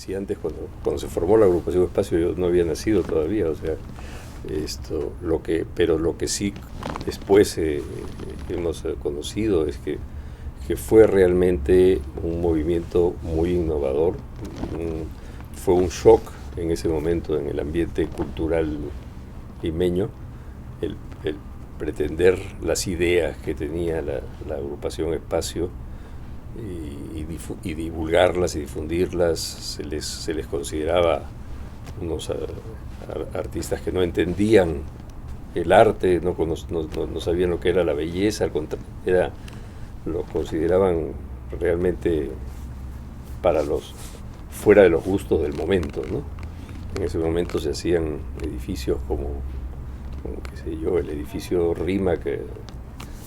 decía antes, cuando se formó la agrupación Espacio, yo no había nacido todavía, o sea, pero lo que sí después hemos conocido es que fue realmente un movimiento muy innovador. Fue un shock en ese momento en el ambiente cultural limeño el pretender las ideas que tenía la agrupación Espacio y divulgarlas y difundirlas. Se les consideraba unos artistas que no entendían el arte, no sabían lo que era la belleza, lo consideraban realmente fuera de los gustos del momento, ¿no? En ese momento se hacían edificios como qué sé yo, el edificio RIMAC,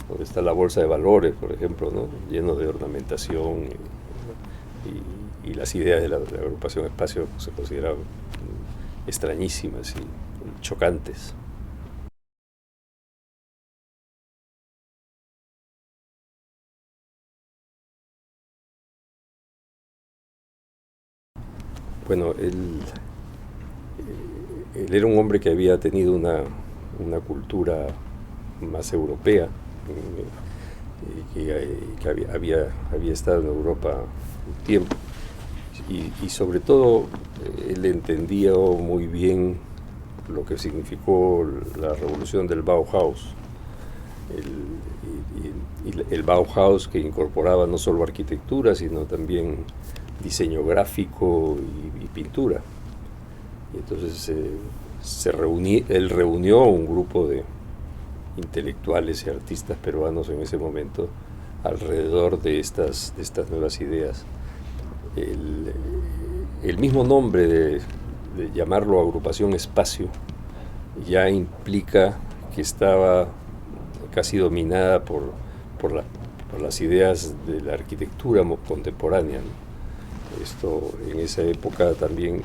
donde está la bolsa de valores, por ejemplo, ¿no? Lleno de ornamentación y las ideas de la agrupación Espacio se consideraban extrañísimas y chocantes. Bueno, él era un hombre que había tenido una cultura más europea, que había estado en Europa un tiempo, y sobre todo él entendía muy bien lo que significó la revolución del Bauhaus. El Bauhaus, que incorporaba no solo arquitectura, sino también diseño gráfico y pintura. Y entonces él reunió un grupo de intelectuales y artistas peruanos en ese momento alrededor de estas nuevas ideas. El mismo nombre de llamarlo agrupación Espacio ya implica que estaba casi dominada por las ideas de la arquitectura contemporánea, ¿no? En esa época también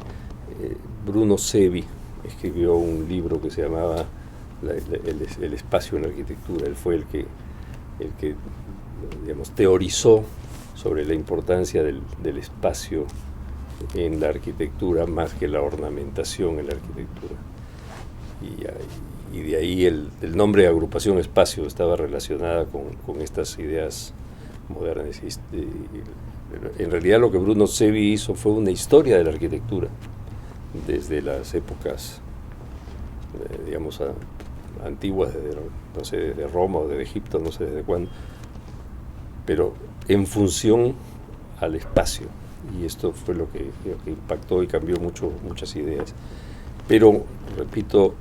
Bruno Sevi escribió un libro que se llamaba el espacio en la arquitectura. Él fue el que digamos, teorizó sobre la importancia del espacio en la arquitectura más que la ornamentación en la arquitectura. Y de ahí el nombre de agrupación Espacio estaba relacionada con estas ideas modernas. En realidad lo que Bruno Sevi hizo fue una historia de la arquitectura desde las épocas, digamos, antiguas, no sé, desde Roma o desde Egipto, no sé desde cuándo, pero en función al espacio. Y esto fue lo que impactó y cambió muchas ideas. Pero, repito,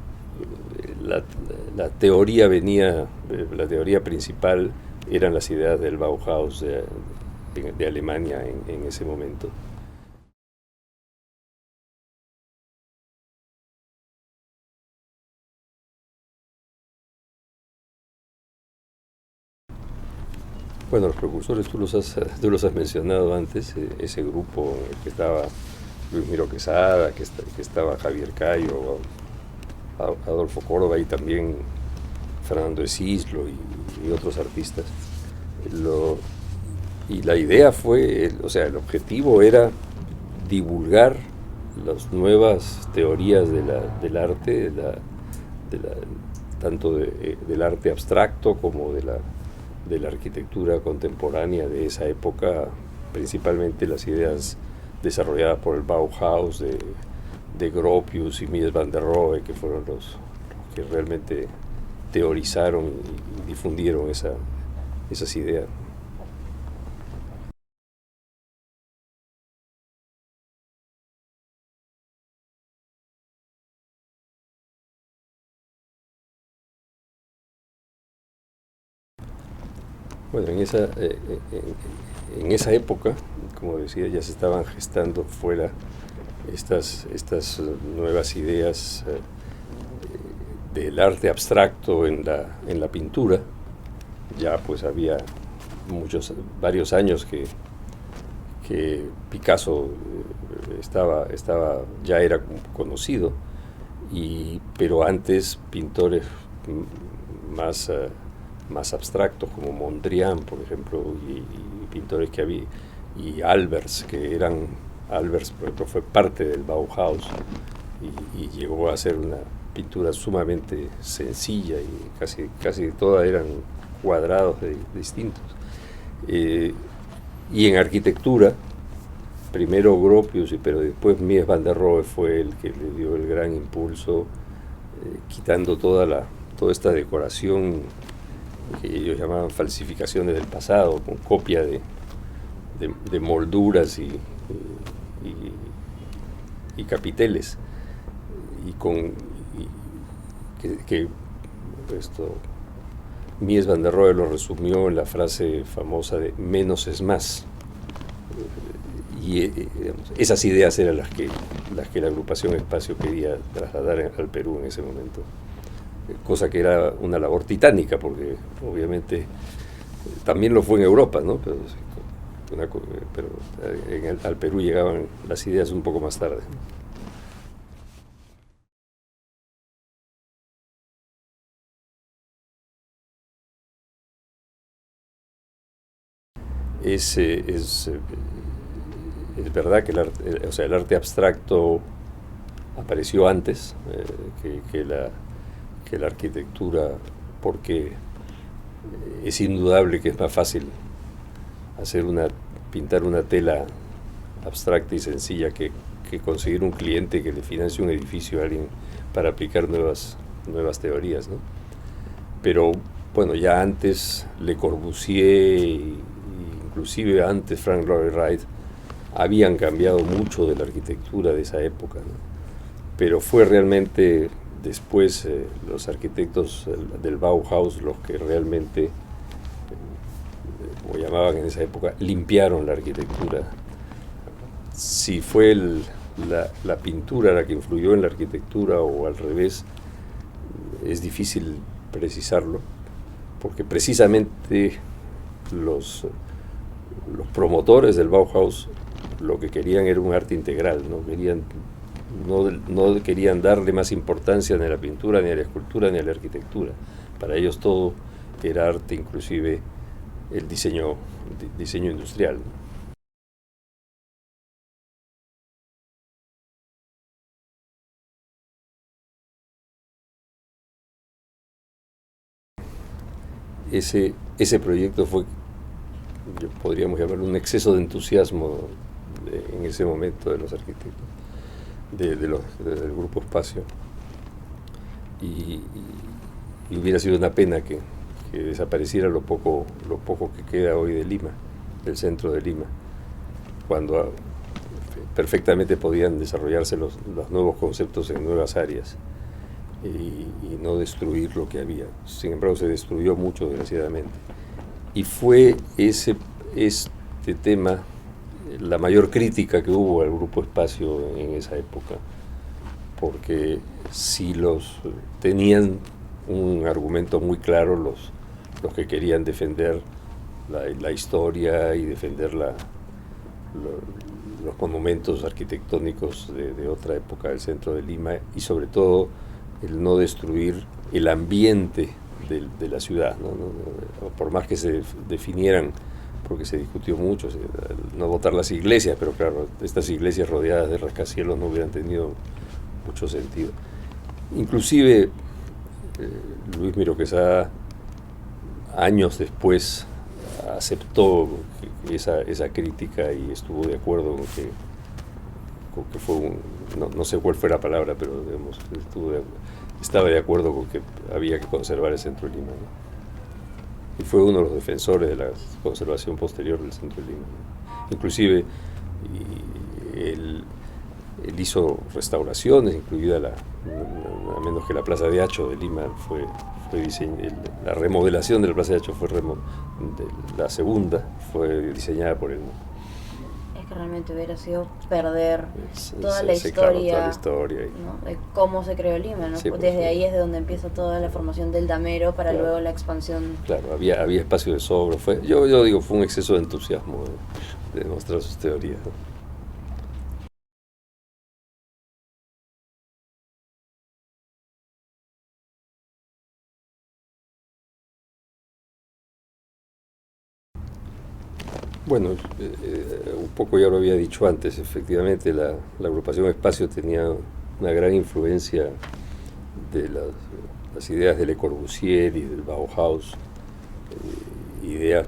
la teoría la teoría principal eran las ideas del Bauhaus de Alemania en ese momento. Bueno, los precursores tú los has mencionado antes, ese grupo en el que estaba Luis Miro Quesada, que estaba Javier Cayo, Adolfo Córdoba y también Fernando de Cislo y otros artistas. Y la idea fue, o sea, el objetivo era divulgar las nuevas teorías del arte, tanto del arte abstracto como de la arquitectura contemporánea de esa época, principalmente las ideas desarrolladas por el Bauhaus de Gropius y Mies van der Rohe, que fueron los que realmente teorizaron y difundieron esas ideas. Bueno, en esa época, como decía, ya se estaban gestando fuera estas nuevas ideas del arte abstracto en la pintura. Ya pues había varios años que Picasso ya era conocido, pero antes pintores más, más abstractos como Mondrian, por ejemplo, y pintores y Albers, que eran Albers, por ejemplo, fue parte del Bauhaus y llegó a ser una pintura sumamente sencilla y casi todas eran cuadrados distintos. Y en arquitectura, primero Gropius, pero después Mies van der Rohe fue el que le dio el gran impulso, quitando toda esta decoración que ellos llamaban falsificaciones del pasado, con copia de molduras y capiteles, y que esto Mies van der Rohe lo resumió en la frase famosa de menos es más. Digamos, esas ideas eran las que la agrupación Espacio quería trasladar al Perú en ese momento, cosa que era una labor titánica, porque obviamente también lo fue en Europa, ¿no? Pero al Perú llegaban las ideas un poco más tarde. Es verdad que el arte abstracto apareció antes que la arquitectura, porque es indudable que es más fácil pintar una tela abstracta y sencilla que conseguir un cliente que le financie un edificio a alguien para aplicar nuevas teorías, ¿no? Pero bueno, ya antes Le Corbusier, inclusive antes Frank Lloyd Wright, habían cambiado mucho de la arquitectura de esa época, ¿no? Pero fue realmente después los arquitectos del Bauhaus los que realmente, como llamaban en esa época, limpiaron la arquitectura. Si fue la pintura la que influyó en la arquitectura o al revés, es difícil precisarlo, porque precisamente los promotores del Bauhaus lo que querían era un arte integral, no querían darle más importancia ni a la pintura, ni a la escultura, ni a la arquitectura. Para ellos todo era arte, inclusive el diseño industrial. Ese proyecto fue, podríamos llamarlo, un exceso de entusiasmo en ese momento de los arquitectos, del Grupo Espacio. Y hubiera sido una pena que desapareciera lo poco que queda hoy de Lima, del centro de Lima, cuando perfectamente podían desarrollarse los nuevos conceptos en nuevas áreas y no destruir lo que había. Sin embargo, se destruyó mucho, desgraciadamente. Y fue este tema la mayor crítica que hubo al Grupo Espacio en esa época, porque si tenían un argumento muy claro los que querían defender la historia y defender los monumentos arquitectónicos de otra época del centro de Lima, y sobre todo el no destruir el ambiente de la ciudad, ¿no? Por más que se definieran, porque se discutió mucho, no botar las iglesias, pero claro, estas iglesias rodeadas de rascacielos no hubieran tenido mucho sentido. Inclusive Luis Miro Quesada, años después, aceptó esa crítica y estuvo de acuerdo con que fue no sé cuál fue la palabra, pero digamos, estaba de acuerdo con que había que conservar el centro de Lima, ¿no? Y fue uno de los defensores de la conservación posterior del centro de Lima, ¿no? Inclusive él hizo restauraciones, incluida nada menos que la Plaza de Hacho de Lima la remodelación de la Plaza de Hacho la segunda fue diseñada por él, ¿no? Que realmente hubiera sido perder toda la historia, ¿no? De cómo se creó Lima, ¿no? Sí, desde ahí es de donde empieza toda la formación del damero para luego la expansión. Claro, había espacio de sobra. Yo digo, fue un exceso de entusiasmo de demostrar sus teorías, ¿no? Bueno, un poco ya lo había dicho antes, efectivamente la agrupación Espacio tenía una gran influencia de las ideas de Le Corbusier y del Bauhaus, ideas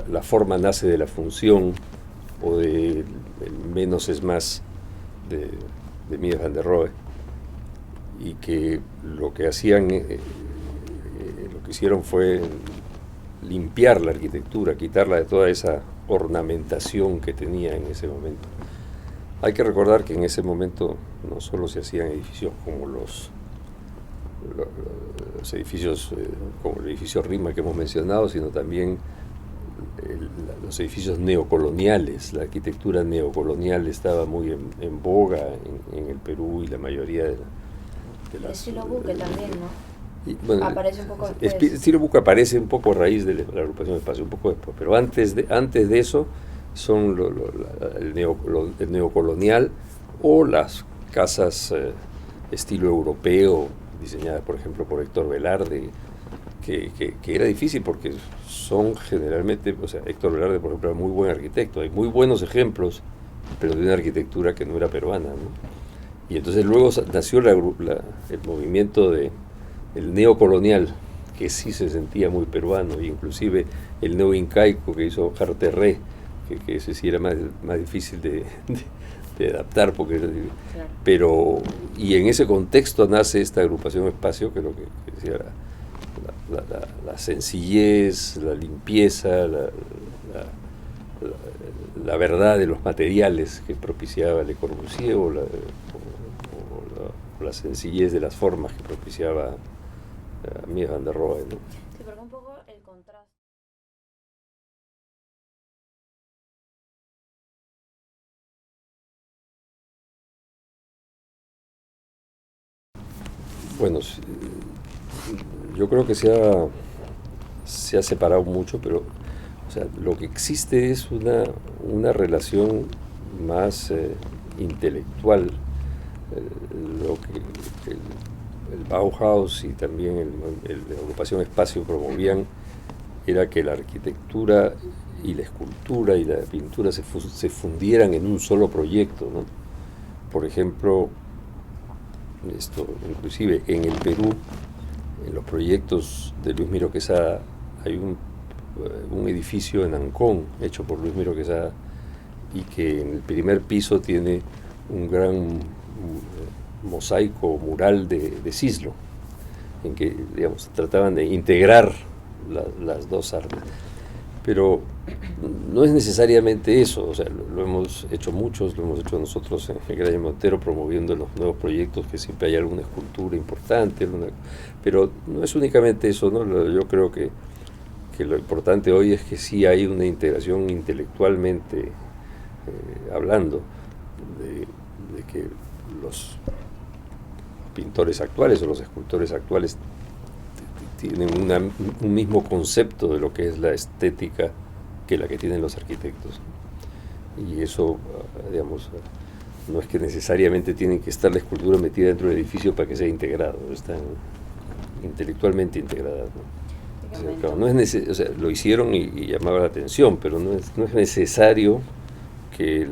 la forma nace de la función o de menos es más de Mies van der Rohe, y que lo que hacían, lo que hicieron fue limpiar la arquitectura, quitarla de toda esa ornamentación que tenía en ese momento. Hay que recordar que en ese momento no solo se hacían edificios como los edificios, como el edificio Rima que hemos mencionado, sino también los edificios neocoloniales. La arquitectura neocolonial estaba muy en boga en el Perú, y la mayoría de las... El estilo buque también, ¿no? Y, bueno, aparece un poco después. El estilo buque aparece un poco a raíz de la agrupación Espacio, un poco después, pero antes de eso son el neocolonial o las casas estilo europeo, diseñadas por ejemplo por Héctor Velarde, que era difícil porque son generalmente, o sea, Héctor Velarde por ejemplo era muy buen arquitecto, hay muy buenos ejemplos, pero de una arquitectura que no era peruana, ¿no? Y entonces luego nació el movimiento el neocolonial, que sí se sentía muy peruano, e inclusive el neoincaico que hizo Jarterré, que ese sí era más difícil de adaptar, porque claro. Pero, y en ese contexto nace esta agrupación Espacio, que es lo que decía la sencillez, la limpieza, la verdad de los materiales que propiciaba Le Corbusier, o la sencillez de las formas que propiciaba Mies van der Rohe, ¿no? Sí, porque un poco el contraste. Bueno, yo creo que se ha separado mucho, pero o sea, lo que existe es una relación más intelectual. Lo que el Bauhaus y también la agrupación Espacio promovían era que la arquitectura y la escultura y la pintura se fundieran en un solo proyecto, ¿no? Por ejemplo, inclusive en el Perú, en los proyectos de Luis Miro Quesada, hay un edificio en Ancón hecho por Luis Miro Quesada, y que en el primer piso tiene un gran mosaico mural de Cislo, en que, digamos, trataban de integrar las dos artes. Pero no es necesariamente eso, o sea, lo hemos hecho muchos, lo hemos hecho nosotros en Graya Montero, promoviendo los nuevos proyectos, que siempre hay alguna escultura importante, pero no es únicamente eso, ¿no? Yo creo que lo importante hoy es que sí hay una integración intelectualmente hablando, de que los pintores actuales o los escultores actuales tienen un mismo concepto de lo que es la estética que la que tienen los arquitectos. Y eso, digamos, no es que necesariamente tienen que estar la escultura metida dentro del edificio para que sea integrado, están intelectualmente integradas, ¿no? O sea, claro, no es o sea, lo hicieron y llamaba la atención, pero no es necesario que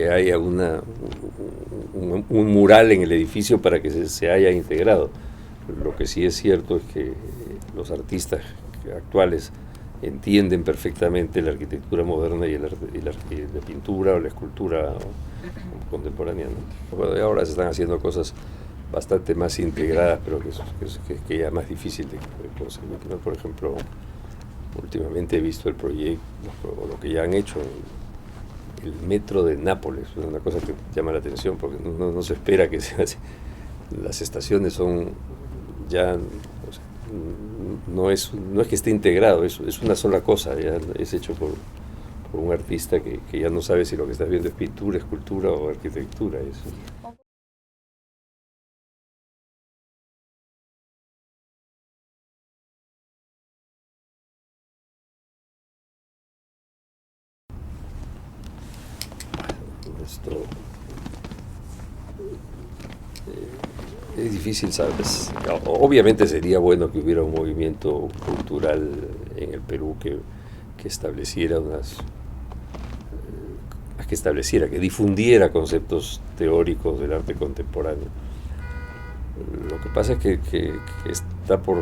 haya un mural en el edificio para que se haya integrado. Lo que sí es cierto es que los artistas actuales entienden perfectamente la arquitectura moderna y la pintura o la escultura contemporánea, ¿no? Bueno, ahora se están haciendo cosas bastante más integradas, pero que ya es más difícil de conseguir, ¿no? Por ejemplo, últimamente he visto el proyecto, o lo que ya han hecho, el metro de Nápoles, es una cosa que llama la atención, porque no se espera que sea así. Las estaciones son ya, o sea, no es que esté integrado, es una sola cosa, ya es hecho por un artista que ya no sabe si lo que estás viendo es pintura, escultura o arquitectura. Es difícil, ¿sabes? Obviamente sería bueno que hubiera un movimiento cultural en el Perú que estableciera que difundiera conceptos teóricos del arte contemporáneo. Lo que pasa es que está por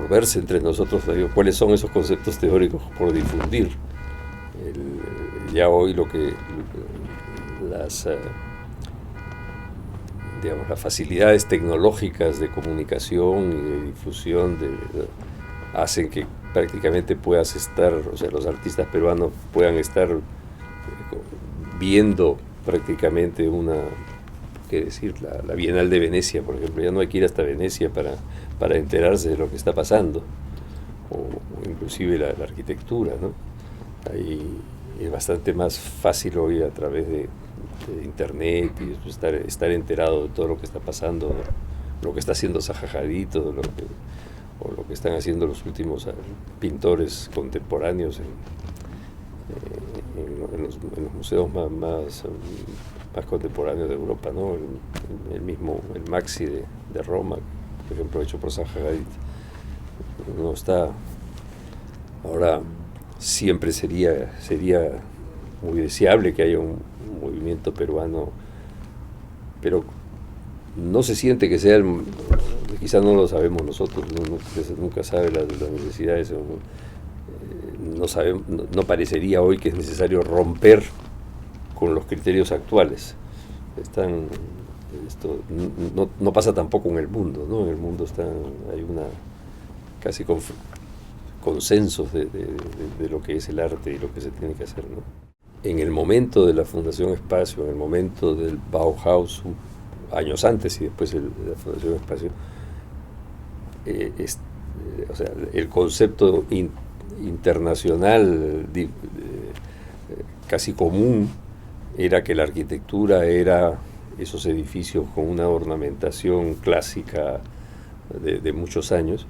verse entre nosotros, digo, cuáles son esos conceptos teóricos por difundir. Ya hoy las facilidades tecnológicas de comunicación y de difusión hacen que prácticamente puedas estar, o sea, los artistas peruanos puedan estar viendo prácticamente la Bienal de Venecia, por ejemplo. Ya no hay que ir hasta Venecia para enterarse de lo que está pasando, o inclusive la arquitectura, ¿no? Ahí es bastante más fácil hoy a través de internet y estar enterado de todo lo que está pasando, lo que está haciendo Zaha Hadid, o lo que están haciendo los últimos pintores contemporáneos en los museos más contemporáneos de Europa, ¿no? El Maxi de Roma, por ejemplo, hecho por Zaha Hadid. No está. Ahora, siempre sería muy deseable que haya un movimiento peruano, pero no se siente que sea quizás no lo sabemos nosotros, nunca sabe las necesidades, no parecería hoy que es necesario romper con los criterios actuales. No pasa tampoco en el mundo, ¿no? En el mundo hay una casi consensos de lo que es el arte y lo que se tiene que hacer, ¿no? En el momento de la Fundación Espacio, en el momento del Bauhaus, años antes y después de la Fundación Espacio, o sea, el concepto internacional casi común era que la arquitectura era esos edificios con una ornamentación clásica de muchos años,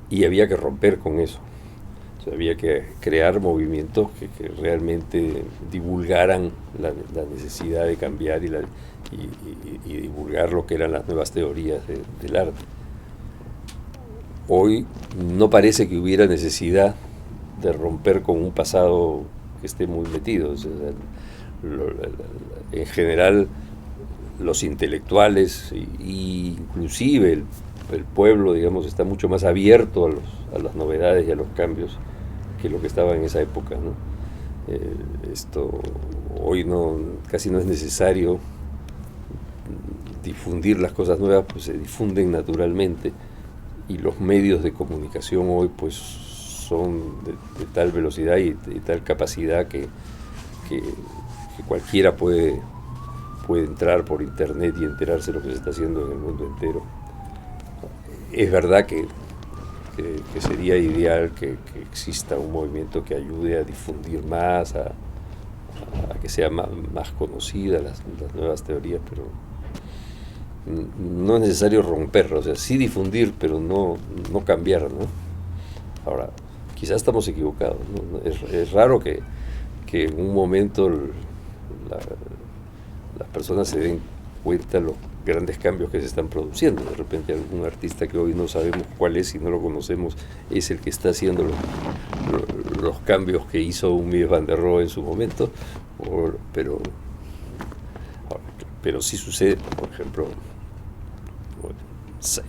y había que romper con eso. O sea, había que crear movimientos que realmente divulgaran la necesidad de cambiar y divulgar lo que eran las nuevas teorías del arte. Hoy no parece que hubiera necesidad de romper con un pasado que esté muy metido. O sea, en general, los intelectuales e inclusive el pueblo, digamos, está mucho más abierto a las novedades y a los cambios que lo que estaba en esa época, ¿no? Hoy casi no es necesario difundir las cosas nuevas, pues se difunden naturalmente, y los medios de comunicación hoy pues son de tal velocidad y de tal capacidad que cualquiera puede entrar por internet y enterarse de lo que se está haciendo en el mundo entero. Es verdad que sería ideal que exista un movimiento que ayude a difundir más, a que sea más conocida las nuevas teorías, pero no es necesario romper, o sea, sí difundir, pero no cambiar, ¿no? Ahora, quizás estamos equivocados, ¿no? Es raro que en un momento las personas se den cuenta de los grandes cambios que se están produciendo. De repente algún artista que hoy no sabemos cuál es y no lo conocemos es el que está haciendo los cambios que hizo un Mies van der Rohe en su momento, pero sí sucede. Por ejemplo,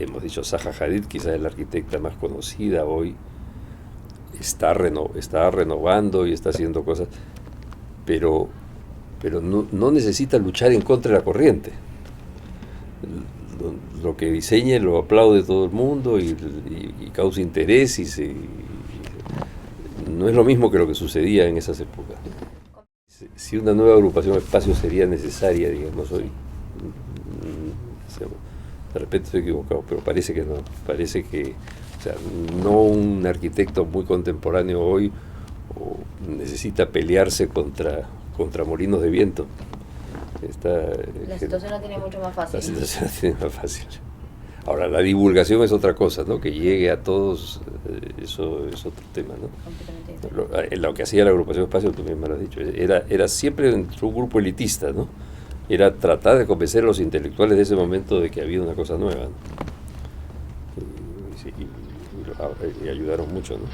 hemos dicho Zaha Hadid, quizás es la arquitecta más conocida hoy, está renovando y está haciendo cosas, pero no necesita luchar en contra de la corriente. Lo que diseñe lo aplaude todo el mundo y causa interés, y no es lo mismo que lo que sucedía en esas épocas. Si una nueva agrupación Espacio sería necesaria, digamos, hoy, de repente estoy equivocado, pero parece que no. Parece que, o sea, no un arquitecto muy contemporáneo hoy necesita pelearse contra molinos de viento. La situación la tiene mucho más fácil. La situación la tiene más fácil. Ahora, la divulgación es otra cosa, ¿no? Que llegue a todos, eso es otro tema, ¿no? Lo que hacía la agrupación Espacio, tú mismo lo has dicho, era siempre dentro de un grupo elitista, ¿no? era tratar de convencer a los intelectuales de ese momento de que había una cosa nueva, ¿no? Y ayudaron mucho, ¿no?